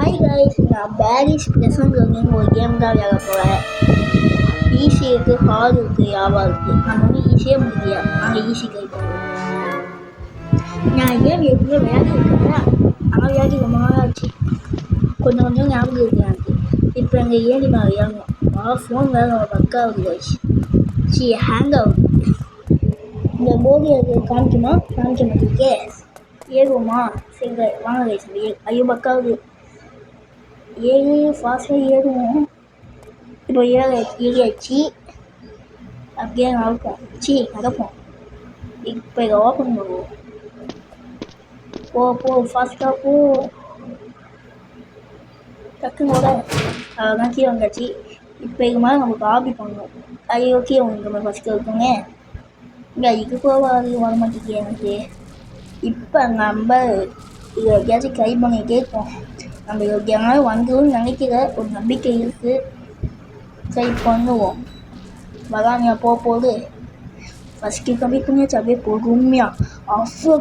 Hi guys, நான் Paris pleasant learning ஒரு game தான் விளையாட போகிறேன். ஈஸி இருக்குது, ஹார்ட் இருக்குது, யாவா இருக்குது. நம்ம வந்து ஈஸியாக முடியல, நாங்கள் ஈஸி ட்ரை பண்ணுவோம். நான் கேம் எப்படியோ விளையாடிருக்கேன், ஆனால் விளையாடி ரொம்ப நாள் ஆச்சு. கொஞ்சம் ஞாபகம் இருக்கு எனக்கு. இப்போ எங்கள் ஏறி நான் விளையாடணும். ஃபோன் வேறு நம்ம பக்கா ஆகுது கைஸ். ஹேங் ஆகுது. இந்த போர்டு எனக்கு காமிக்க மாட்டேங்குது. ஏறுவோமா? சரி வாங்க கைஸ். ஐயோ பக்காவுது. ஏறி ஃபாஸ்ட்டாக ஏறுவோம். இப்போ ஏறியாச்சு. அப்படியே நடப்போம். இப்போ இதை ஓப்பன் பண்ணுவோம். போ ஃபாஸ்ட்டாக போ. டக்குன்னு கூட அதான் கீழே வந்தாச்சு. இப்போ இது மாதிரி நமக்கு ஆபி பண்ணணும். ஐயோ கீழே வந்து நம்ம ஃபஸ்ட்டு இருக்குங்க. இங்கே இது போகாது, வர மாட்டேங்குது எனக்கு. இப்போ நம்ம இதை எப்படியாச்சும் ட்ரை பண்ணிகிட்டே இருக்கோம். நம்ம எப்படியாவது வந்துடும் நினைக்கிற ஒரு நம்பிக்கை இருக்குது. ட்ரை பண்ணுவோம். வராங்க போகுது. ஃபஸ்ட்டு கம்மி பண்ணியாச்சு. அப்படியே பொறுமையாக அவ்வளோ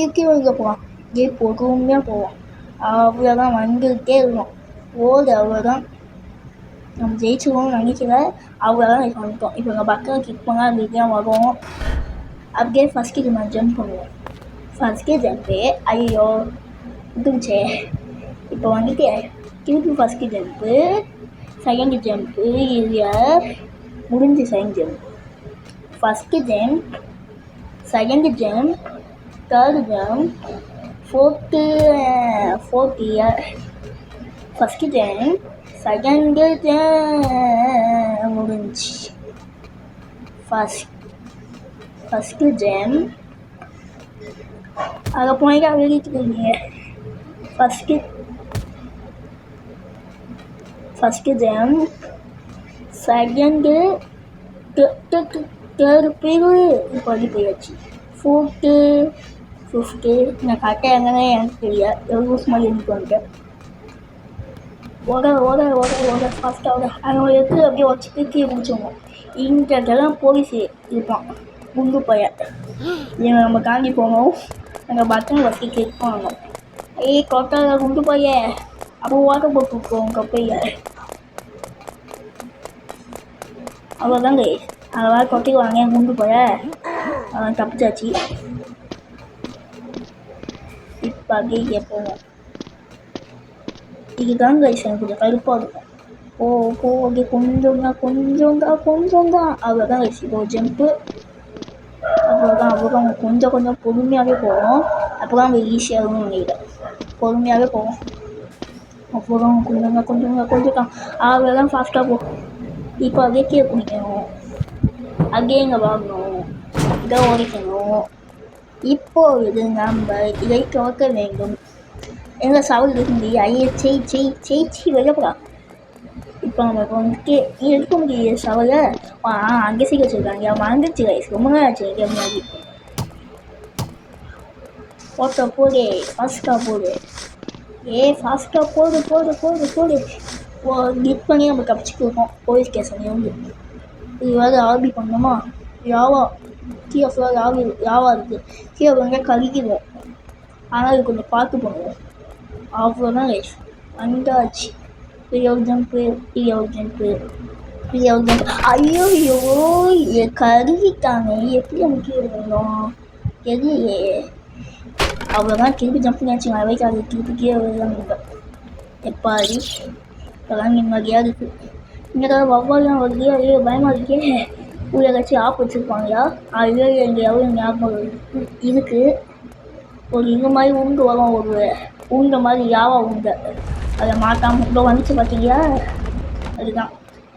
இருக்கே வைக்க போகலாம். அப்படியே பொறுமையாக போவோம். அவ்வளோதான் வந்துக்கிட்டே இருக்கணும். அவ்வளோதான். நம்ம ஜெயிச்சுருவோம்னு நினைக்கிற அவ்வளோதான் இப்போ வந்துட்டோம். இப்போ எங்கள் பக்கம் கிக் பண்ணால் அந்த இதுதான் வரும். அப்படியே ஃபஸ்ட்டு நான் ஜம்ப் பண்ணுவோம். ஃபஸ்ட்டு ஜம்ப்பு ஐயோ இருந்துச்சே. இப்போ வந்துட்டு திருப்பி ஃபஸ்ட்டு ஜம்ப்பு, செகண்ட் ஜம்ப்பு, இல்லை முடிஞ்சு second jump. First jump, second jump, third jump, fourth first jump, second jump முடிஞ்சு. ஃபஸ்ட்டு ஜம்ப் அதை போயிட்டு வெளியிட்டுருக்கீங்க. ஃபஸ்ட்டு ஜம்ப், செகண்டு, தேர்டு பேர் இப்போ போயாச்சு. Fourth, fifth. நான் கரெக்டாக எங்கன்னா எனக்கு தெரியாது. எவ்வளோ மாதிரி எனக்கு வந்துட்டேன். ஓட ஃபாஸ்ட்டாக அவங்க எடுத்து அப்படியே வச்சுட்டு கீழே முடிச்சோம். இங்கெல்லாம் போலீஸ் இருப்பான், குண்டு பையன். இவங்க நம்ம தாண்டி போகணும். எங்கள் பட்டன் வச்சு கிளிக் பண்ணணும். கொட்டாத குண்டு பையன். அப்போ வாட்டர் போட்டுருக்கோம் கப்பையை. அவ்வளோதாங்க. அதெல்லாம் கொட்டிக்குவாங்க என் குண்டு பையன். அவன் தப்பிச்சாச்சு. இப்போ அப்படியே கேட்போம். இதுதான் கைஸ் எனக்கு கொஞ்சம் கருப்பாக இருக்கும். அப்படியே கொஞ்சம் தான். அவ்வளோதான் கைஸ். இப்போ ஜம்ப்பு. அவ்வளோதான் கொஞ்சம் பொறுமையாகவே போவோம். அப்போ தான் அங்கே ஈஸியாகவும் நினைக்கிறேன். பொறுமையாகவே போவோம். அப்புறம் கொஞ்சம் தான். அவ்வளோதான் ஃபாஸ்ட்டாக போகும். இப்போ அப்படியே கீழே பிடிக்கணும். அப்படியே இங்கே வாங்கணும். இதை ஓடிக்கணும். இப்போது நம்ம இதை துவக்க வேண்டும். எங்கள் சவால் இருக்கு. ஐயே செய் வெளியப்படா. இப்போ நமக்கு வந்துட்டு இருக்க முடியாது சவாலை. அங்கே சீக்கிரம் வச்சுருக்காங்க. மறந்துடுச்சு கைஸ். ரொம்ப நாள் ஆச்சு இங்கே முன்னாடி. போடு ஃபாஸ்ட்டாக போடு. ஃபாஸ்ட்டாக போடு. கிளிக் பண்ணி நம்ம தப்பிச்சுக்கிருக்கோம் போலீஸ் ஸ்டேஷன்லேருந்து. இது வேறு ஆர்பி பண்ணணுமா? யாவா கீழே ஃபுல்லாக யாவா இருக்குது. கீழே வந்து கழிக்கிறோம். ஆனால் இது கொஞ்சம் பார்த்து பண்ணுவோம். அவ்வளோதான் கைஸ். வந்தாச்சு. பெரிய ஜம்ப்பு. ஐயோ கருகிட்டாங்க. எப்படி நமக்கு இருந்தோம் தெரியலையே. அவ்வளோதான். திருப்பி ஜம்ப் நினச்சி வைக்காது. திருப்பி கீழே விழுந்தாங்க. எப்பாடி இப்போதான் நிம்மதியாக இருக்குது. இங்கே வவ்வாலாம் வருது. ஐயோ பயமாக இருக்கே. உள்ள ஏதாச்சும் ஆப் வச்சுருப்பாங்களா? ஐயோ எங்கேயாவது ஞாபகம் இருக்குது. ஒரு இந்த மாதிரி உண்டு வரும். ஒரு உண்டை மாதிரி யாவா உண்டை அதை மாட்டாமல் இவ்வளோ வந்துச்சு பார்த்தீங்களா? அதுதான்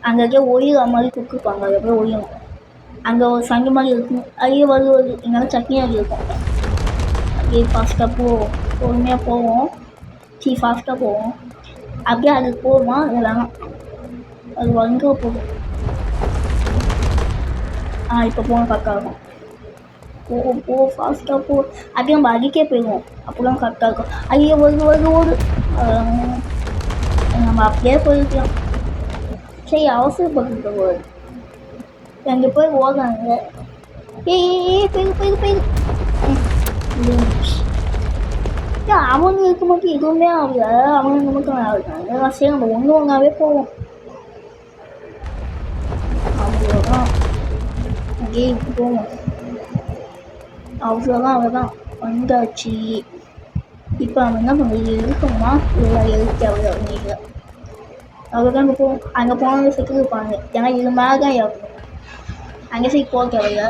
அங்கே ஒயிற மாதிரி குக்கிருப்பாங்க. அது எப்போ ஒழியும். அங்கே ஒரு சங்கு மாதிரி இருக்கும். ஐயோ வருது. எங்கேனா சட்னியாக இருக்கும். அப்படியே ஃபாஸ்ட்டாக பொறுமையாக போவோம். ஃபாஸ்ட்டாக போவோம். அப்படியே அதுக்கு போவோமா? இதெல்லாம் அது வங்க போகும். இப்போ போன கரெக்டாக இருக்கும். ஃபாஸ்ட்டாக அப்படியே நம்ம அடிக்கே போயிடுவோம். அப்போலாம் கரெக்டாக இருக்கும். ஐயோ ஓடு. நம்ம அப்படியே போயிருக்கலாம். சரி அவசரப்பட்டு போகுது. ரெண்டு பேர் ஓடுறாங்க. போயிடு. அவங்களுக்கு மட்டும் எதுவுமே ஆகல, அவங்க மட்டும் ஆகுறாங்க. சரி நம்ம ஒன்றாவே போவோம். அவ்வளோதான், அங்கேயே போவோம். அவ்வளோதான் வந்தாச்சு. இப்போ நம்ம என்ன பண்ணுறது, இருக்கோம்னா எழுத்து அவ்வளோ இல்லை. அவ்வளோதான் அங்கே போவோம். அங்கே போனது செத்து இருப்பாங்க, ஏன்னா இது மேலே தான் இறக்கணும். அங்கே சரி போக தேவையில்லை.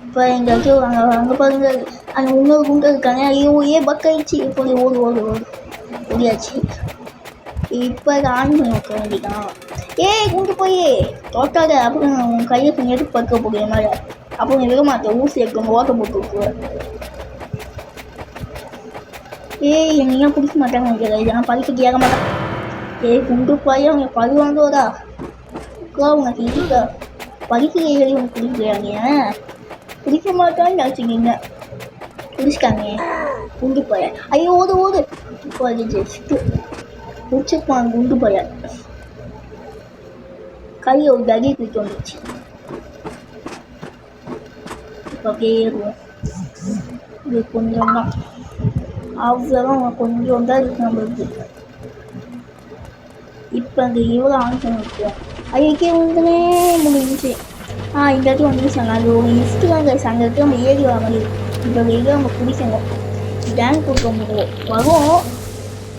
இப்போ எங்கேயாச்சும் அங்கே பாருங்க, அங்கே இன்னொரு குண்டை இருக்காங்க. ஐயோ பக்காயிடுச்சு. போய் ஓடியாச்சு. இப்போ ஆன் பண்ணி வைக்க வேண்டியதான். குண்டு போய் தோட்டாத, அப்புறம் உன் கையை கொஞ்சம் எடுத்து பக்க போகிற மாதிரி, அப்புறம் விட மாட்டேன். ஊசி எடுக்கணும், ஓட்ட போட்டு விட்டுருவேன். என்னையும் பிடிக்க மாட்டாங்க நினைக்கிறேன். இதெல்லாம் படிக்க ஏற மாட்டேன். குண்டு போய் அவங்க பழி வாங்குவதா அவங்க கிட்ட படிக்க ஏறி உனக்கு பிடிக்கிறாங்க. பிடிக்க மாட்டான்னு நினச்சிக்கிங்க, பிடிச்சிட்டாங்க. குண்டு போய ஐயோ ஓடு இப்போ அது ஜெஸ்ட்டு பிடிச்சிருப்பாங்க. குண்டு போய கை ஒரு தடி தூக்கி வந்துச்சு. இப்போ அப்படியே ஏறுவோம். இது கொஞ்சம் தான், அவ்வளோதான் கொஞ்சம் தான் இருக்கு நம்மளுக்கு. இப்போ அந்த இவ்வளோ ஆன் பண்ணி வைக்கிறோம். அதுக்கே வந்துனே முடிஞ்சிச்சு. இந்த இடத்துல வந்துருச்சாங்க. அது ஒரு லிஸ்ட்டு தான் கைஸ். அந்த இடத்துல நம்ம ஏறி வர மாதிரி இப்போ வெளியே நம்ம பிடிக்கணும். டேங்க் கொடுக்க முடியும் வரும்,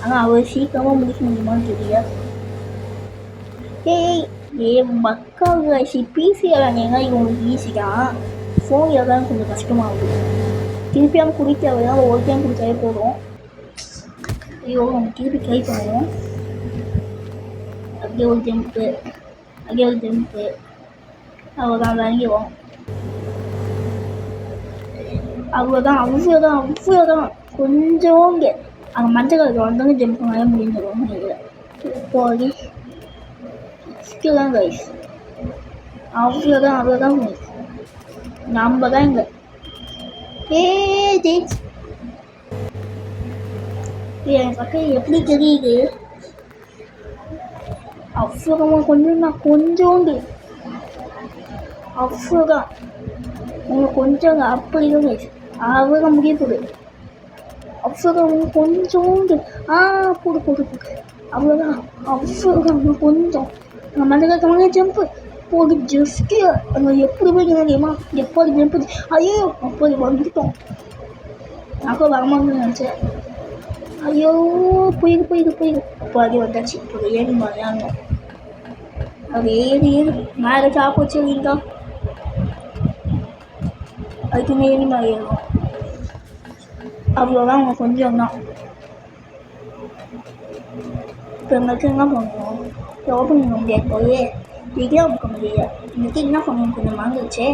ஆனால் அவ்வளோ சீக்கிரமாக முடிக்க முடியுமான்னு தெரியல. மக்கள் கைஸ் பிசி விளாண்டிங்கன்னா இவங்களுக்கு ஈஸி தான். ஃபோனில் தான் கொஞ்சம் கஷ்டமாகுது. திருப்பியாமல் குடிக்க தான் ஒரு டைம் குடிச்சாலே போதும். ஐயோ நம்ம திருப்பி ட்ரை பண்ணுவோம். அப்படியே ஒரு ஜம்ப்பு, அவ்வளோதான் வாங்கிடுவோம். அவ்வளோதான் கொஞ்சோங்க அங்கே மஞ்சள் கலருக்கு வந்தோங்க ஜம்ப் பண்ணாலே முடிஞ்சிடும் நினைக்கிறேன். போய் தான் கைஸ், அவ்வளோதான் நம்ம தான் இங்கே ஜெயிச்சு. என் பக்கம் எப்படி தெரியுது, அவ்வளோதான் கொஞ்சோண்டு அவ்வளோதான் உங்களுக்கு கொஞ்சம் அப்படிதான் கைஸ். அவ்வளோ முடிய போடு, அவ்வளோதான் கொஞ்சோண்டு போடு அவ்வளோதான் கொஞ்சம் மண்டல ஜம்ப்பு போடு. ஜஸ்ட்டு அங்கே எப்படி போய்க்கணும் தெரியுமா, எப்போது ஜம்ப்பு. ஐயோ அப்போது வந்துட்டோம். அப்போ வரமாட்டேன்னு நினச்சேன். ஐயோ போயிடு அப்போ அதே வந்தாச்சு. இப்போ ஏறி மாதிரியாங்க அது ஏறி மேலே சாப்பு வச்சுருக்கீங்களா, அதுக்கு ஏறி மாதிரி ஏறும். அவ்வளோதான் அவங்க கொஞ்சம் தான். இப்போ எங்களுக்கு என்ன பண்ணுவோம், ஓப்பன் பண்ண முடியாது போய் டிகிரியாக கொடுக்க முடியல. இன்றைக்கி என்ன பண்ணுவோம், கொஞ்சம் மறந்துச்சு.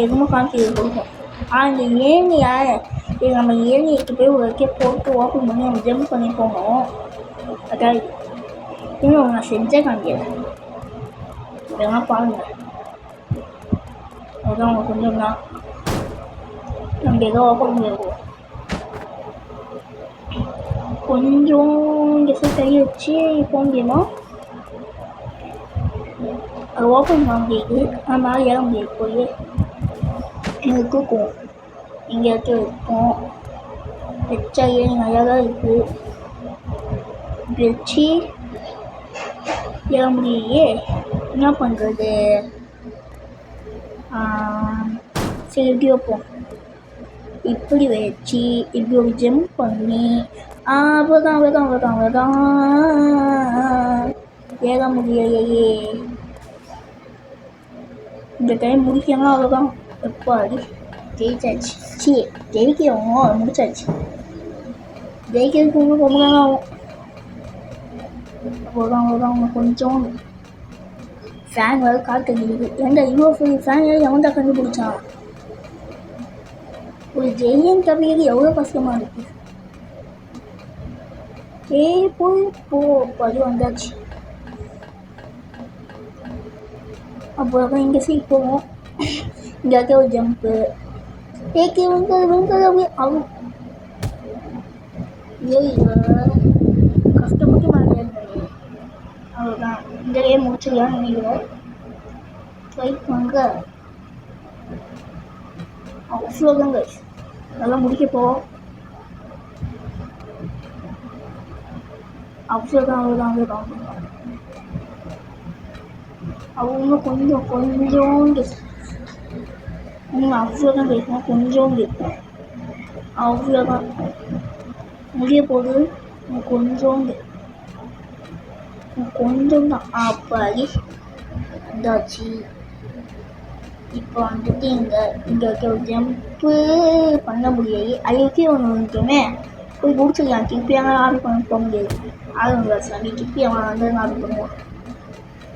எதுவுமே காமிக்கிறது கொடுக்கும். இந்த ஏணியை நம்ம ஏணிக்கு போய் ஒரு வைக்க போட்டு ஓப்பன் பண்ணி நம்ம ஜம்ப் பண்ணி போனோம். அதாவது இன்னும் நான் செஞ்சே காமிக்கல, இதெல்லாம் பாருங்கள். அதுதான் அவங்க கொஞ்சம் தான். நம்ம ஏதோ ஓப்பன் பண்ணிடுவோம். கொஞ்சம் இங்கே கை வச்சு போக முடியுமா, அது ஓப்பன் பண்ண முடியுது. மேலே ஏற முடியாது. போய் எங்களுக்கு தூக்குவோம், இங்கே இருக்கும் வச்சா ஏறி நல்லா தான் இருக்குது. வச்சு ஏற முடியலையே, என்ன பண்ணுறது. சரி இப்படி வைப்போம். இப்படி வச்சு இப்படி ஒரு ஜம்ப் பண்ணி அவ்வளோதான் ஏற முடியலையே. இந்த டைம் முடிக்கணும். அவ்வளோதான் எப்பாடி ஜெயிச்சாச்சு. ஜெயிக்கிறோம், முடிச்சாச்சு. ஜெயிக்கிறதுக்கு இன்னும் ரொம்ப நேரம் ஆகும். அவ்வளோதான் கொஞ்சம் ஃபேன் வேறு காற்று இருக்குது. ஏன்டா இவ்வளோ ஃபேன் எவன்டா கண்டுபிடிச்சான். ஒரு ஜெயிலியன் தப்பியது எவ்வளோ கஷ்டமாக இருக்குது. போய் வந்தாச்சு. அப்புறம் இங்கே சீட் போவோம். இங்கே இருக்க ஒரு ஜம்ப்பு அப்படியே ஆகும். கஷ்டப்பட்டு மாதிரி அவ்வளோதான். இந்த கேம் முடிச்சுக்கலாம்னு நினைக்கிறோம். ட்ரை பண்ணுங்க. அவ்வளோதான் கைஸ், அதெல்லாம் முடிக்க போவோம். அவ்வளோதான். அவங்க கொஞ்சோண்டு அவ்வளோதான் பேசணும், கொஞ்சோண்டு அவ்வளோதான் முடிய போகுது. கொஞ்சம் தான் அப்படி இதாச்சு. இப்போ வந்துட்டு இங்கே ஜம்ப்பு பண்ண முடியாது. அதுக்கே ஒன்று வந்துட்டுமே போய் முடிச்சிடலாம். திருப்பி எல்லாம் ஆர்டர் பண்ண போக முடியாது. ஆளுங்க சாமி திருப்பி அவன் வந்து ஆர்டர் பண்ணுவான்.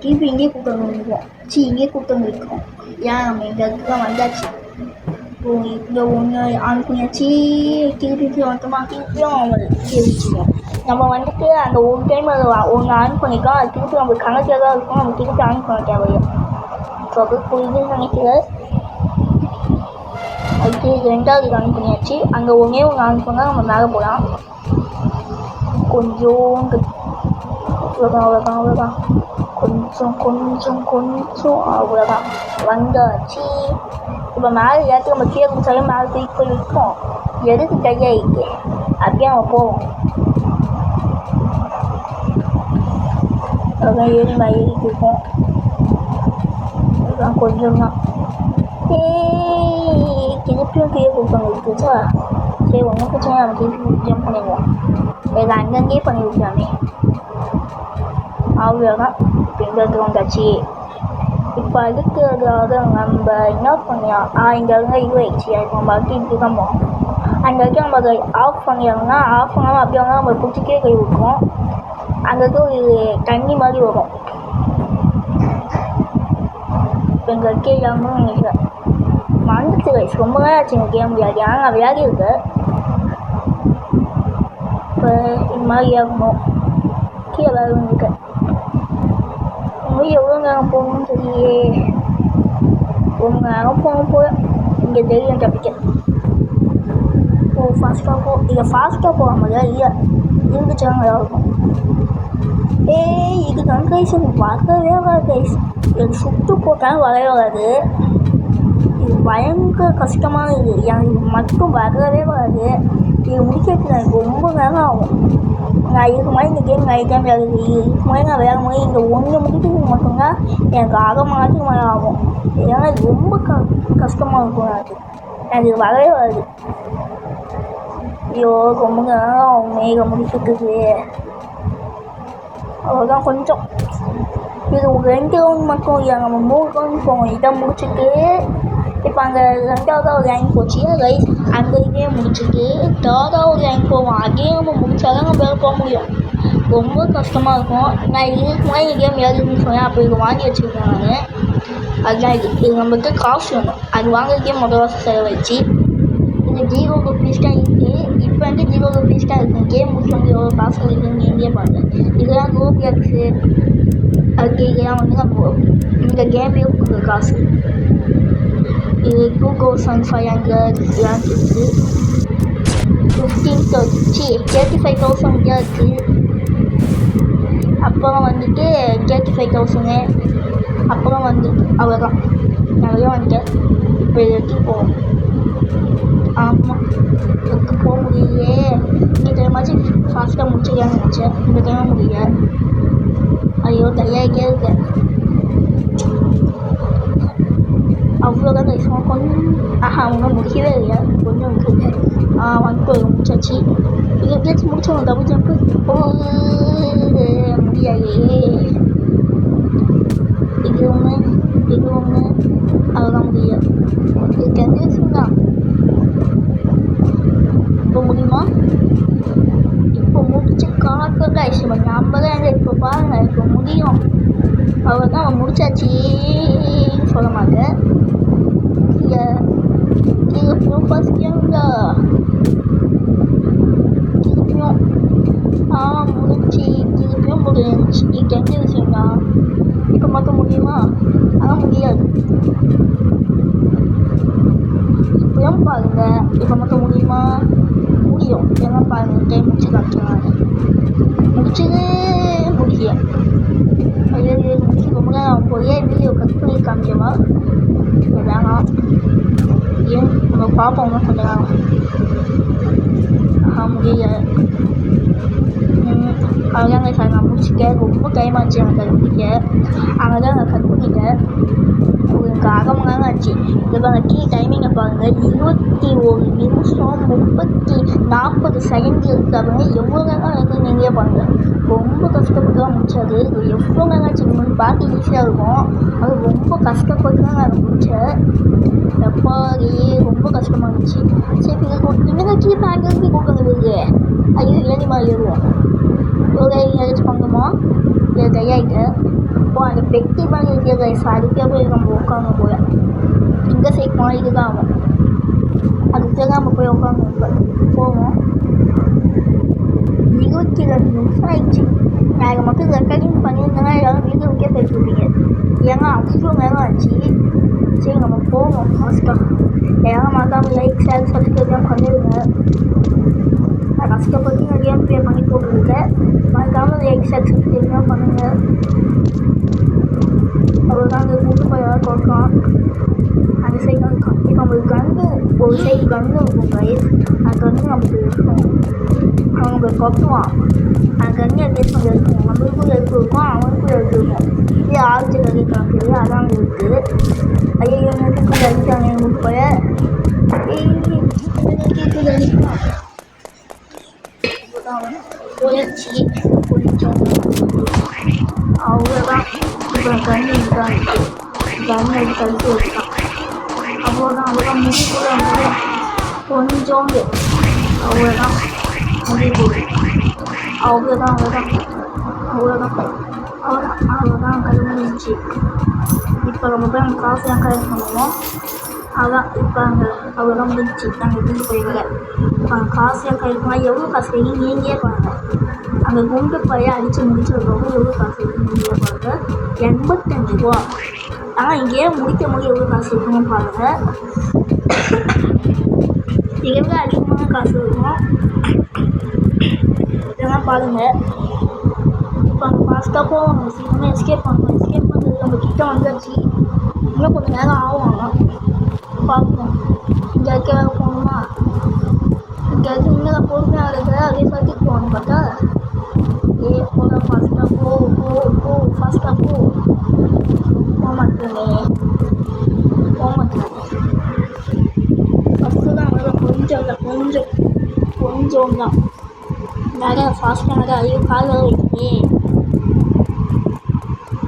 திருப்பி இங்கேயே கூட்டம் வந்துடுவோம். இங்கேயே கூட்டம் இருக்கும். ஏன் நம்ம இந்த இடத்துக்கு வந்தாச்சு. இப்போ இங்கே ஒன்று ஆன் பண்ணியாச்சு. திருப்பி வந்துட்டோமா, திருப்பியும் அவங்க கேள்விச்சுவோம். நம்ம வந்துட்டு அந்த ஒரு டைம் அதை ஒன்று ஆன் பண்ணிக்கலாம். அது திருப்பி நம்மளுக்கு கணக்கில் தான் இருக்கும். நம்ம திருப்பி ஆன் பண்ண தேவையில்லை. ஸோ அது புரியுதுன்னு நினைக்கிறேன். அதுக்கு ரெண்டாவது ஆன் பண்ணியாச்சு. அங்கே ஒன்றே ஒன்று ஆன் பண்ணால் நம்ம மேலே போகலாம். கொஞ்சோண்டு அவ்வளோதான். கொஞ்சம் அவ்வளோதான் வந்தாச்சு. இப்போ மேலே ஏற்றி நம்ம கீழே குடிச்சாலும் மேலே தூக்கி போய் விற்கும். எதுக்கு கையாயிருக்கு அப்படியே நம்ம போவோம். அதான் ஏறி ஏறிட்டு இருக்கோம். அதுதான் கொஞ்சம் தான். திருப்பியும் கீழே கொடுப்பாங்க இருக்குச்சா. சரி ஒன்றும் பிரச்சனை நம்ம திருப்பி ஜம்ப் பண்ணிடுவோம். இதை அங்கங்கேயே பண்ணி விட்டுலாமே. அவ்வளோதான். இப்போ இந்த இடத்துல வந்தாச்சு. இப்போ அடுத்ததாக நம்ம என்ன பண்ணிடலாம். இங்கே இருந்தால் இதுவாயிடுச்சு. அதுக்கு நம்ம அடுத்து இப்படி தான் போகணும். அங்கே இருக்க நம்ம அதை ஆஃப் பண்ணிடணும்னா ஆஃப் பண்ணாமல் அப்படியே வந்து நம்ம பிடிச்சிக்கே கை விட்டுரும். அங்கே இருக்க ஒரு தண்ணி மாதிரி வரும். இப்போ எங்கள் இருக்க இல்லாமல் நினைக்கிறேன். மறந்துச்சு கைஸ். ரொம்ப நேரம் ஆச்சு எங்கள் கேம் விளையாடி. ஆனால் நான் விளையாடி இருக்கேன். இப்போ இது மாதிரி ஆகணும். கீழே வேறு இருக்கேன். எவ்வளோ நேரம் போகணும்னு தெரியலையே. ரொம்ப நேரம் போக இங்கே தெரியும் தப்பிக்க. ஃபாஸ்ட்டாக இங்கே ஃபாஸ்ட்டாக போக முடியாது. இல்லை இருந்துச்சாங்க இருக்கும். இது தான் கைஸ். எனக்கு வரவே வராது கைஸ். எனக்கு சுட்டு போட்டாலும் வரவே வராது. இது பயங்கர கஷ்டமான இது. எனக்கு மட்டும் வரவே வராது. இது முடிக்கிறதுக்கு எனக்கு ரொம்ப நேரம் ஆகும். நான் இதுக்கு மாதிரி இந்த கேம் நிறைய டைம் விளையாடுது. இதுக்கு மாதிரி நான் விளையாடும் போது இந்த ஒன்று முடிக்கிறதுக்கு மட்டும்தான் எனக்கு அரை மாதத்துக்கு மேலே ஆகும். ஏன்னா இது ரொம்ப கஷ்டமாக இருக்கும். எனக்கு இது வரவே வராது. ஐயோ ரொம்ப நேரம் மேக முடிக்கிறதுக்கு. அவ்வளோதான் கொஞ்சம். இது 2 ரவுண்ட் மட்டும் இல்லை. நம்ம 3 ரவுண்ட் போவோம். இதை முடிச்சுட்டு இப்போ அங்கே 2வது லைன் போச்சு ரைஸ். அந்த இதே முடிச்சுட்டு 3வது லைன் போவோம். அதே நம்ம முடிச்சாதான் நம்ம வேறு போக முடியும். ரொம்ப கஷ்டமாக இருக்கும். நான் இதுக்கு முன்னாடி கேம் விளையாடுன்னு சொன்னேன். அப்போ இது வாங்கி வச்சுருக்கேன் நான். அதுதான் இது நம்மளுக்கு காசு வேணும். அது வாங்குறதுக்கே முதல் வருஷம் செலவழிச்சு. இது 0 ரூபீஸ் தான் இருக்குது. இப்போ வந்து 0 ரூபீஸ் தான் இருக்குது. கேம் முடிச்சு வந்து எவ்வளோ காசு இருக்குதுன்னு நீங்களே பாருங்கள். இதெல்லாம் ரூபியாக்ஸு அதுக்கு இதெல்லாம் வந்து நம்ம இந்த கேம்லேயே கொடுக்குற காசு. இது 2500 இதெல்லாம் இருக்குது. 35,000 தான் இருக்குது. அப்புறம் வந்துட்டு 35,000. அப்புறம் வந்து அவ்வளோதான் நிறைய வந்துட்டேன். இப்போ இதை எடுத்து போவோம். ஆமாம் எடுத்து போக முடியலையே. இந்த டைமாச்சும் ஃபாஸ்ட்டாக முடிச்சுக்கலான்னு நினச்சேன். இந்த டைம் முடியல. ஐயோ தயாரிக்கே இருக்கேன். அவ்வளோதான் கைஸ். கொஞ்சம் ஒன்றும் முடிக்கவே இல்லை. கொஞ்சம் இருக்குது. வந்துட்டு முடிச்சாச்சு. இது எப்படியாச்சும் முடிச்சோம். டபுள் ஜம்ப்பு முடியாது. இது ஒன்று அதெல்லாம் முடியாது. இது கன்ஃபியூஷன் தான். இப்போ முடியுமா? இப்போ முடிச்சு காக்க கைஸ். நம்ம தான் இப்போ பாருங்கள். இப்போ முடியும். அவ்வளோதான். அவன் முடிச்சாச்சு சொல்ல மாட்டேன். திருப்பியும் ஃபஸ்ட் கேம்ல திருப்பியும் முடிச்சு. திருப்பியும் முடிஞ்சிச்சு. இது தெரிஞ்ச விஷயம்தான். இப்போ மட்டும் முடியுமா? ஆனால் முடியாது. இப்போயும் பாருங்கள். இப்போ மட்டும் முடியுமா? முடியும். ஏன்னா பாருங்கள் டைம் முடிச்சு காட்டுறாங்க. முடிச்சது முடியல. ஐயோ முடிச்சு ரொம்ப நேரம் போய் வீடியோ கட் பண்ணி காமிக்கவா? வேணாம். ஏன் நம்ம பார்ப்போம் கொஞ்ச நேரம். முடியல. அவ்வளோதாங்க சார் நான் முடிச்சுட்டேன். ரொம்ப டைம் ஆச்சு எனக்கு அது முடிக்க. அங்கே தான் நான் கட் பண்ணிட்டேன். உங்களுக்கு 1/2 மணி நேரம் ஆச்சு. இது பாருங்க கீ டைமிங்கை பாருங்கள், 21 நிமிஷம் 40 செகண்ட் இருக்காங்க. எவ்வளோ நேரம் இருக்குது நீங்களே பாருங்கள். ரொம்ப கஷ்டப்பட்டு தான் முடிச்சது. இது எவ்வளோ நேரம் ஆச்சு. உங்களுக்கு பார்க்க ஈஸியாக இருக்கும், அது ரொம்ப கஷ்டப்பட்டு தான் நான் முடித்தேன். எப்பாடி ரொம்ப கஷ்டமாக இருந்துச்சு. சரி இன்னும் கீ பேங்கிறது கொடுக்குறது ஐயோ ஏறி மாதிரி ஏறுவோம். ஒரு ஏதாச்சும் பண்ணணுமா இல்லை கையாயிட்டு இப்போ அந்த பெட்டி மாதிரி இருக்கிற கைஸ் அதுக்கே போய் நம்ம உட்காந்து போய் இங்கே சேர்க்கணும். இதுதான் ஆகும். அதுக்கு தான் நம்ம போய் உட்காந்து போவோம். 22 நிமிஷம் ஆயிடுச்சு. நான் மட்டும் ரெக்கார்டிங் பண்ணியிருந்தேன்னா எல்லாரும் வீடியோக்கே போயிட்டுருப்பீங்க. ஏன்னா அவ்வளோ நேரம் ஆச்சு. சரி நம்ம போவோம் ஃபாஸ்ட்டாக. யாரும் மறக்காமல் லைக் ஷேர் சப்ஸ்கிரைப்லாம் பண்ணிடுங்க. நான் கஷ்டப்பட்டு நிறையா பே பண்ணி போட்டுருக்கேன். மறக்காமல் லைக் ஷேர் சப்ஸ்கிரைப்லாம் பண்ணுங்கள். அவ்வளோதான் அந்த கூட்டு போய் கொடுக்கலாம். அந்த சைடு இருக்கான். இப்போ நம்மளுக்கு கன்று ஒரு சைடு கன்று இருக்கும் கைஸ். அந்த கன்று நமக்கு இருக்கும். அவங்க கொட்டுவான். அந்த கன்று அட்ஜஸ்ட் பண்ணி இருக்கும். நம்மளுக்கும் இருக்கும், அவனுக்கும் இருக்கும். இது ஆர்ஜி கறி காக்குது. அதான் இருக்குது. ஐயோ எனக்கு அடித்தாங்க எங்களுக்கு போய் அடிக்கலாம். போயிடுச்சு கொஞ்சம். அவ்வளோதான். இப்போ கண்ணு இதுதான் இருக்குது. கண்ணு அது கழுத்து வச்சுட்டான். அவ்வளோதான். அவ்வளோதான் முடி கூட கொஞ்சோண்டு. அவ்வளோதான் முடி போடு. அவ்வளோதான் அவ்வளோதான் அவ்வளோதான் அவ்வளோதான் அவ்வளோதான் கழுவிச்சு. இப்போ நம்ம போய் நம்ம காசெல்லாம் கலெக்ட் பண்ணுவோம். அதான் இப்போ அங்கே அவ்வளோதான் முடிஞ்சிச்சு. நாங்கள் வீட்டு போயிருங்க. அங்கே காசெல்லாம் கலெக்ட் பண்ணால் எவ்வளோ காசு வேணும் நீங்களே பாருங்கள். அந்த குண்டு பையை அடித்து முடிச்சதுக்கப்புறம் எவ்வளோ காசு இருக்குன்னு நீங்களே பாருங்கள். 85 ரூபா. ஆனால் இங்கேயே முடிக்கும் போது எவ்வளோ காசு இருக்குன்னு பாருங்கள். எவ்வளோ அதிகமான காசு இருக்கும் இதெல்லாம் பாருங்கள். இப்போ அங்கே ஃபாஸ்ட்டாக போவோம். நம்ம சீக்கிரமாக எஸ்கேப் பண்ணணும். எஸ்கேப் பண்ணுறது நம்ம கிட்ட வந்துடுச்சு. இன்னும் கொஞ்சம் நேரம் ஆகும். பார்க்கணும். இங்கே இருக்க வேலை போகணுமா? இங்கே இருக்க இன்னும் பொறுமையாக இருக்குது. அதே சர்ச்சுக்கு போகணும். பார்த்தா போகலாம். ஃபாஸ்ட்டாக போ ஃபாஸ்ட்டாக போக மாட்டேங்க. ஃபஸ்ட்டு தான் அவ்வளோ கொஞ்சம் தான் நிறையா ஃபாஸ்ட்டாக நிறையா. ஐயோ கால் வர வைக்கிறே.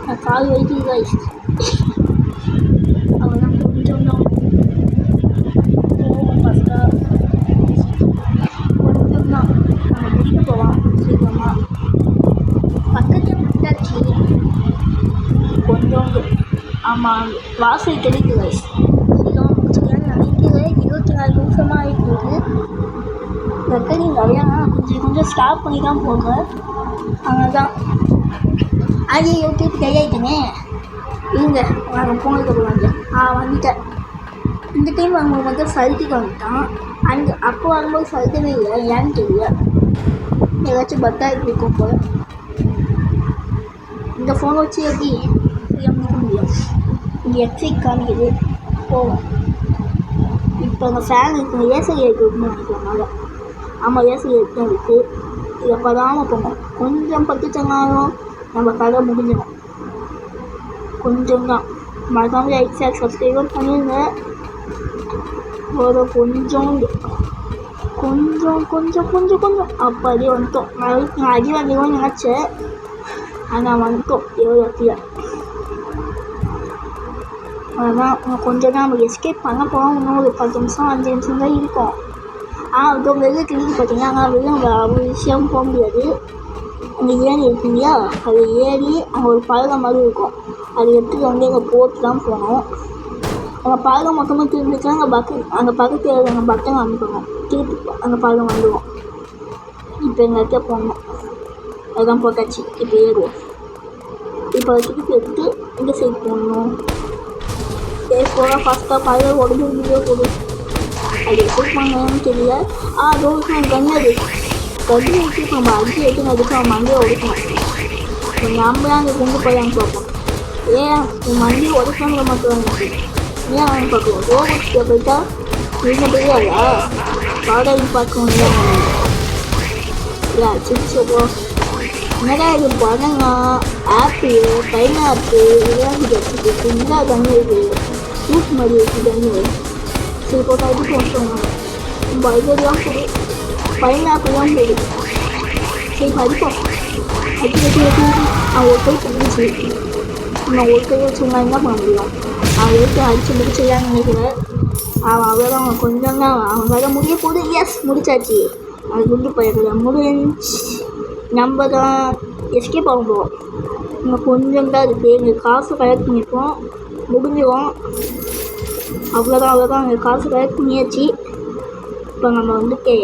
நான் கால் வைக்கிறதா அவ்வளோதான் கொஞ்சம் தான். ஃபஸ்ட்டாக கொஞ்சம் தான் நம்ம முடிக்க போகலாம் சீக்கிரமாக. பக்கத்தில் வந்தாச்சு கொஞ்சோண்டு. ஆமாம் வாசல் தெரியுது கைஸ். சீக்கிரமாக முடிச்சுக்கலான்னு நினைக்கிறேன். 24 நிமிஷமாக ஆகிட்டு ரெக்கார்டிங் நிறையா கொஞ்சம் ஸ்டாப் பண்ணி தான் போகிறேன். அதனால்தான் அது ஓகே கையாயிட்டேனே. இருங்க நாங்கள் போனதுக்கு வந்துட்டேன். இந்த டைம் அவங்க வந்து சல்ட்டுக்கு வந்துட்டான். அப்போ வரும்போது சல்ட்டவே இல்லை. ஏன்னு தெரியல. ஏதாச்சும் பத்தாயிரம் இருக்கும் போல். இந்த ஃபோனை வச்சு எப்படி ஃப்ரீயாக முடிக்க முடியும். இங்கே எக்ஸைட் காமிக்குது. போவோம். இப்போ அந்த ஃபேன் இருக்குது. ஏசி இருக்குன்னு நினைக்கிறனால. ஆமாம் ஏசி தான் இருக்குது. இதை பதாமல் போகணும். கொஞ்சம் பத்துச்சனாலும் நம்ம கதை முடிஞ்சிடும். கொஞ்சம் தான். மறக்காமல் லைக் ஷேர் சப்ஸ்கிரைபும் பண்ணிடுங்க. ஒரு கொஞ்சோண்டு கொஞ்சம் அப்படியே வந்துட்டோம். நான் அடி வாங்கிடுவோம்னு நினச்சேன். ஆனால் வந்துட்டோம் எவ்வளோ இடத்துல. அதான் கொஞ்சம் தான் நம்ம எஸ்கேப் பண்ண போகிறோம். இன்னும் ஒரு 10 நிமிஷம் 5 நிமிஷம் தான் இருக்கும். இப்போ வெளியே கிளிக்கு பார்த்தீங்கன்னா அங்கே வெளியே நம்ம அவ்வளோ விஷயம் போக முடியாது. அங்கே ஏரி இருக்கு இல்லையா, அது ஏறி அங்கே ஒரு பழகம் மாதிரி இருக்கும். அது எடுத்துகிட்டு வந்து எங்கள் போட்டு தான் போகணும். அங்கே பழகம் மொத்தமாக திரும்பிச்சா அங்கே பக்கத்தில் அங்கே பட்டன் அனுப்பணும். திருப்பி அங்கே பழகம் வந்துடுவோம். இப்போ எங்கள் இடத்துல போகணும். அதுதான் போட்டாச்சு. இப்போ ஏறுவோம். இப்போ திருப்பி எடுத்து இந்த சைடு போடணும். சரி போகலாம். ஃபஸ்ட்டாக பழகம் உடம்பு வீடியோ போடு. அது எப்படி பண்ணணும்னு தெரியல. ரோஸ் நான் கண்ணது கண்ணு வச்சு நம்ம அடிச்சு வச்சு அதுக்கு அவன் மண்டியை உடைக்கணும். நம்மளாம் அங்கே கொண்டு போயான்னு பார்ப்போம். ஏன் உன் மண்டியை உடைக்காம மட்டும் இருந்துச்சு. ஏன் அவன் பார்க்குவோம். ரோபோட்ஸ்கிட்ட போயிட்டா நீங்கள் தெரியாதா பாடல் பார்க்கணும். ஏன் சிரிச்சப்போ என்னடா இது பழங்க ஆப்பிள் பைனாப்பிள் இதெல்லாம் வச்சுருக்கு என்னடா கண்ணு இது ஃப்ரூட் மாதிரி இருக்குது கண்ணு சரி போட்டோ இது போட்டுருவாங்க பர்கர்லாம் போடு பைனாப்பிள்லாம் போடு சரி படிப்போம் அவன் ஒரு கை தெரிஞ்சு நான் ஒரு கை வச்சுருந்தா என்ன பண்ண முடியும் அவன் எடுத்து அடிச்சு முடிச்சிடலான்னு நினைக்கிறேன் அவன் அவ்வளோதான் அவன் கொஞ்சம் தான் அவன் வேலை முடிய போது எஸ் முடிச்சாச்சு அது குண்டு போயிடுற முடிஞ்சு நம்ம தான் எஸ்கேப் ஆக போவோம் இன்னும் கொஞ்சம் தான் இருக்குது எங்கள் காசு கலெக்ட் பண்ணியிருக்கோம் முடிஞ்சிடும் அவ்வளோதான் எங்கள் காசு கலெக்ட் பண்ணியாச்சு இப்போ நம்ம வந்துட்டு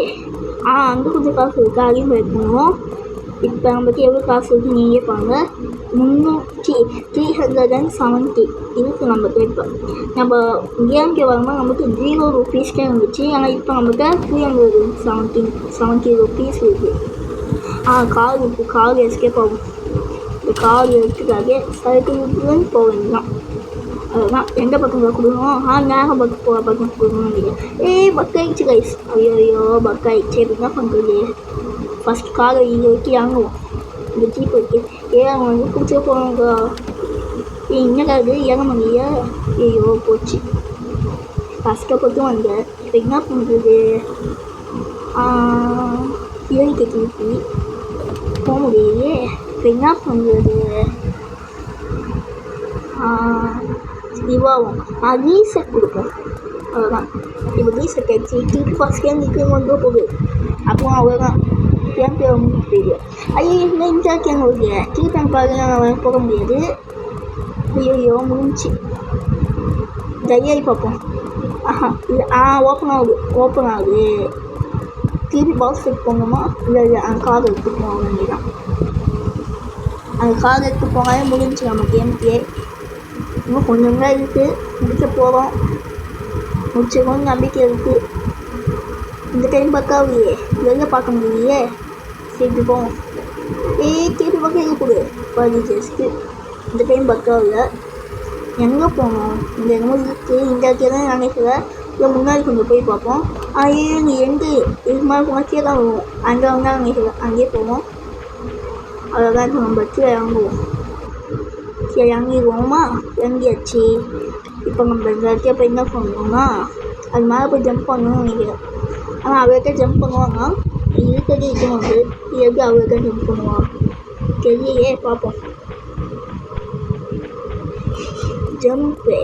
அங்கே கொஞ்சம் காசு இருக்குது அதையும் கலெக்ட் பண்ணுவோம் இப்போ நம்மளுக்கு எவ்வளோ காசு இருக்குது நீங்கள் பாருங்க 370 இருக்குது நம்மளுக்கு இப்போ நம்ம கேம்க்கு வரும்போது நமக்கு 0 ரூபீஸ்க்கே இருந்துச்சு ஆனால் இப்போ நம்மளுக்கு 370 ரூபீஸ் இருக்குது கார் இருக்குது கார் எஸ்கேப் ஆகும் இந்த கார் எடுத்துக்காக சைக்கிள் போக வேண்டியதான் அதுதான் எந்த பக்கம் கொடுக்கணும் நேரம் பக்கம் போகிற பக்கம் கொடுக்கணும்னு நினைக்கிறேன் பக்காயிடுச்சு கைஸ் ஐயோ பக்காயிடுச்சு அப்படி என்ன பண்ணுறது ஃபஸ்ட் காரை இங்கே வச்சு இறங்குவோம் இந்த ஜீப் வச்சு அவங்க வந்து பிடிச்ச போவாங்க என்னடா இது இறங்க முடியல ஐயோ போச்சு கஷ்டப்பட்டு வந்தேன் இப்போ என்ன பண்ணுறது ஏறிக்க திருப்பி போக முடியலையே இப்போ என்ன பண்ணுறது இவாகும் ரீசெட் கொடுப்போம் அவ்வளோதான் இப்போ ரீசெட் ஆகிடுச்சு திருப்பி ஃபஸ்ட் கேம் கொண்டு போகுது அப்போ அவ்வளோதான் கேம் முடிஞ்சு போயிடுது ஐயோ இந்த கேம் ஓகே திருப்பி பாருங்க போக முடியாது ஐயோ முடிஞ்சு தையாரி பார்ப்போம் இல்லை ஓப்பன் ஆகுது திருப்பி பாக்ஸ் எடுத்து போங்கம்மா இல்லை அந்த கார் எடுத்து போக வேண்டியதான் அந்த கார் எடுத்து போனாலே முடிஞ்சு நம்ம கேம்க்கே இன்னும் கொஞ்சம் தான் இருக்குது முடிக்க போகிறோம் முடிச்சிருக்கோம்னு நம்பிக்கை இருக்குது இந்த டைம் பக்காவியே வெளில பார்க்க முடியலையே சரி போவோம் திருப்பி பக்கம் இருக்குது பாதி ஜஸ்ட்டு இந்த டைம் பக்காவில் எங்கே போகணும் இந்த என்னமோ இருக்குது இந்த இடத்துல தான் நினைக்கிறேன் இல்லை முன்னாடி கொஞ்சம் போய் பார்ப்போம் நீ எங்கே இதுக்கு மேலே போனால் கீழே தான் வருவோம் அங்கே வந்தால் நினைக்கிறேன் அங்கேயே போவோம் அவ்வளோதான் இப்போ நம்ம கீழே இறங்குவோம் சரி இறங்கிடுவோமா இறங்கியாச்சு இப்போ நம்ம இந்த இடத்துல போய் என்ன பண்ணணும்னா அது மேலே போய் ஜம்ப் பண்ணணும்னு நினைக்கிறேன் ஆனால் அவர்கிட்ட ஜம்ப் பண்ணுவாங்க இருக்கிறதே இருக்கும்போது எப்படி அவர்கிட்ட ஜம்ப் பண்ணுவான் தெரியலையே பார்ப்போம் ஜம்ப்பு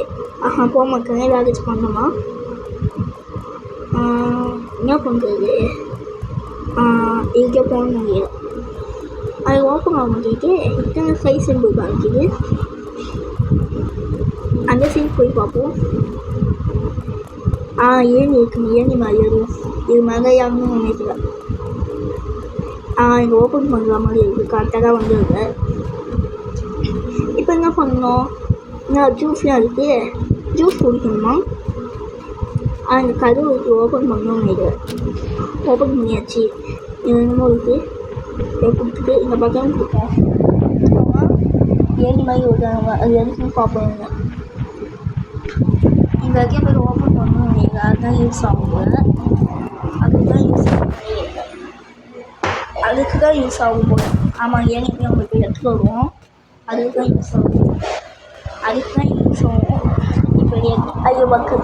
போக மாட்டேன் லாகேஜ் பண்ணோமா என்ன பண்ணுறது இதுக்கே போகணும்னு நினைக்கிறேன் அது ஓப்பன் ஆக மாட்டேங்கிட்டு இத்தனை சைஸ் சிம்பிள் காமிக்குது அந்த சைட் போய் பார்ப்போம் ஏணி இருக்குங்க ஏணி மாதிரி வரும் இது மேலே இறங்கணும்னு நினைக்கிறேன் இங்கே ஓப்பன் பண்ணுற மாதிரி இருக்குது கரெக்டாக தான் வந்துருக்கு இப்போ என்ன பண்ணணும் ஜூஸ்லாம் இருக்குது ஜூஸ் குடிக்கணுமா இந்த கதவு ஓப்பன் பண்ணணும்னு நினைக்கிறேன் ஓப்பன் பண்ணியாச்சு இது என்னமோ இருக்குது கொடுத்துட்டு இந்த பக்கம் கொடுப்போம் ஏணி மாதிரி விடுறாங்க அது எதுக்குன்னு பார்ப்போங்க இந்த இடத்துல போய் ஓப்பன் பண்ணணும் நினைக்கிறேன் அதுதான் யூஸ் ஆகுங்க அதுக்கு தான் யூஸ் ஆகும் போல ஆமாம் ஏணி போய் நம்ம போய் எடுத்துகிட்டு வருவோம் அதுக்கு தான் யூஸ் ஆகும் இப்போ ஐயோ பக்கு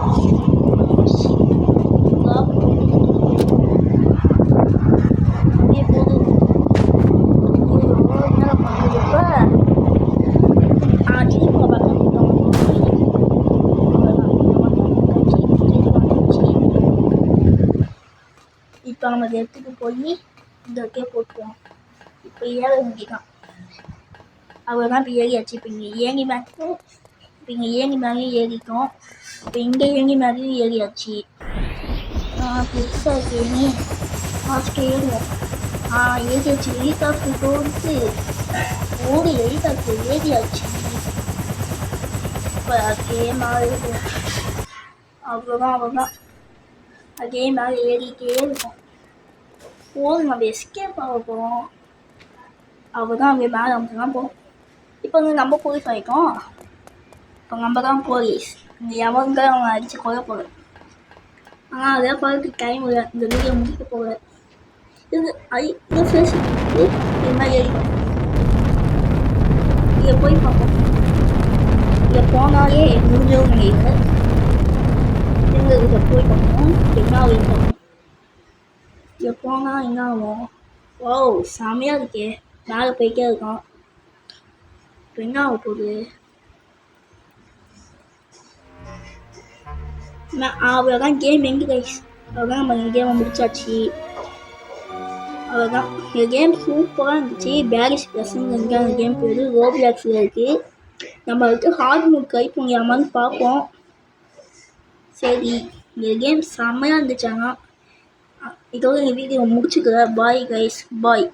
இப்போ நம்ம அதை எடுத்துகிட்டு போய் இந்த இடத்தையே போட்டுருவோம் இப்போ ஏற வேண்டிதான் அவ்வளோதான் இப்போ ஏறியாச்சு இப்போ இங்கே ஏணி மேலேயும் ஏறிட்டோம் இப்போ இங்கே ஏணி மேலேயும் ஏறியாச்சு பெருசாக இருக்கு ஏணி ஃபாஸ்ட்டு ஏறுவோம் ஏறியாச்சு ஹெலிகாப்டர் போட்டு ஹெலிகாப்டர் ஏறியாச்சு இப்போ அதே மாதிரி இருக்கும் அவ்வளோதான் அதே மாதிரி ஏறிக்கிட்டே இருக்கும் நம்ம எஸ்கேப் ஆக போகிறோம் அவ்வளோதான் அப்படியே மேலே தான் போகும் இப்போ நம்ம போலீஸ் ஆகிட்டோம் இப்போ நம்ம தான் போலீஸ் இந்த எவங்க அவங்க அடித்து கொல்ல போகிறோம் அதே பார்த்து டைம் இல்லை இந்த வீடியோ முடிக்க போகிறேன் இது ஃபேஸ் இது மாதிரி ஏறிக்கும் இங்கே போய் பார்ப்போம். இங்கே போனாலே முடிஞ்சவங்க நினைக்கிறேன். இங்கே போய் பார்ப்போம் என்ன ஆகுது பார்ப்போம். இங்கே போனால் என்ன ஆகும்? ஓ செமையாக இருக்கே, மேலே போயிட்டே இருக்கான். இப்போ என்ன ஆக போகுது? அவ்வளோதான் கேம் எங்கே கைஸ். அவ்வளோதான் நம்ம இந்த கேமை முடிச்சாச்சு. அவ்வளோதான். இந்த கேம் சூப்பராக இருந்துச்சு. பேரிஷ் ப்ளஸ்ங்க அந்த கேம் பேர் ரோப்ளாக்ஸில் இருக்குது. நம்ம வந்து ஹார்ட் மூட் கை பண்ணியாமான்னு பார்ப்போம். சரி, இந்த கேம் செம்மையாக இருந்துச்சு. ஆனால் இதோட இந்த வீடியோ முடிச்சுக்கிறேன். பாய் கைஸ், பாய்.